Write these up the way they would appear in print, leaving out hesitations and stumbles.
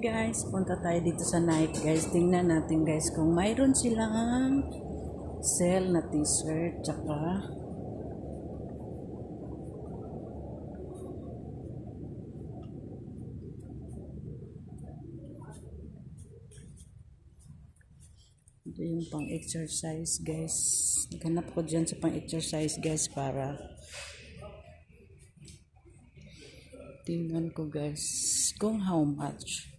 guys, punta tayo dito sa Nike guys. Tingnan natin guys kung mayroon silang sale na t-shirt tsaka ito yung pang exercise guys. Naghanap ko dyan sa pang exercise guys para tingnan ko guys kung how much,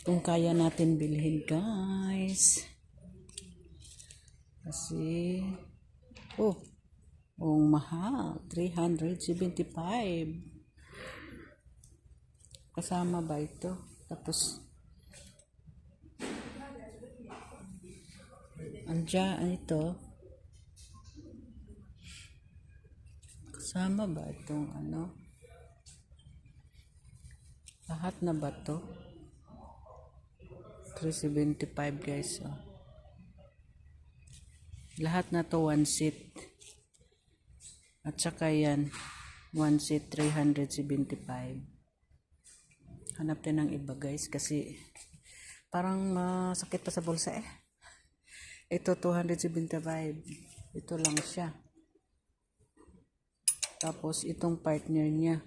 kung kaya natin bilhin guys, kasi mahal, 375 kasama ba ito? Tapos andyan ito, kasama ba itong ano, lahat na ba to? 375 guys. Lahat na to one seat. At saka yan, one seat 375. Hanap din ng iba guys kasi parang masakit pa sa bulsa eh. Ito 275. Ito lang siya. Tapos itong partner niya.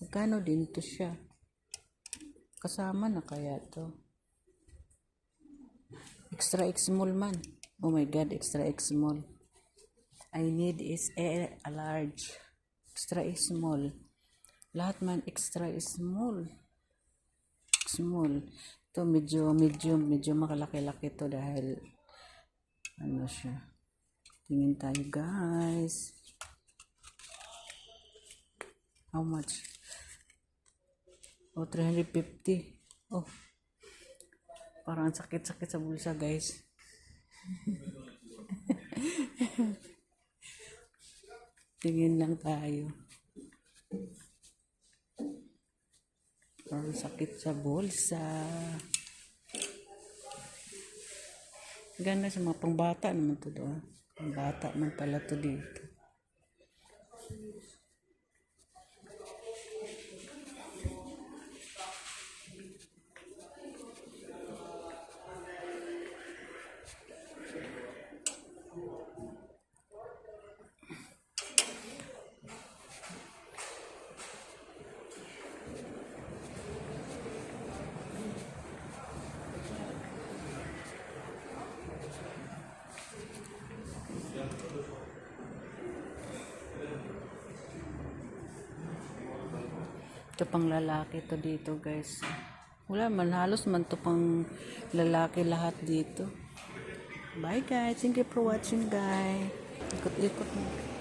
Magkano din to siya? Kasama na kaya to? Extra X small man. Oh my god, extra X small. I need is a large. Extra X small. Lahat man extra small. Small. Ito medyo makalaki-laki to dahil ano siya. Tingin tayo guys. How much? 350. Parang sakit-sakit sa bulsa guys. Tingin lang tayo. Parang sakit sa bulsa. Ganda sa mga pangbata naman to doon. Pangbata man pala to dito. Ito pang lalaki to dito guys. Wala man, halos man to pang lalaki lahat dito. Bye guys, thank you for watching guys. Ikot-ikot mo.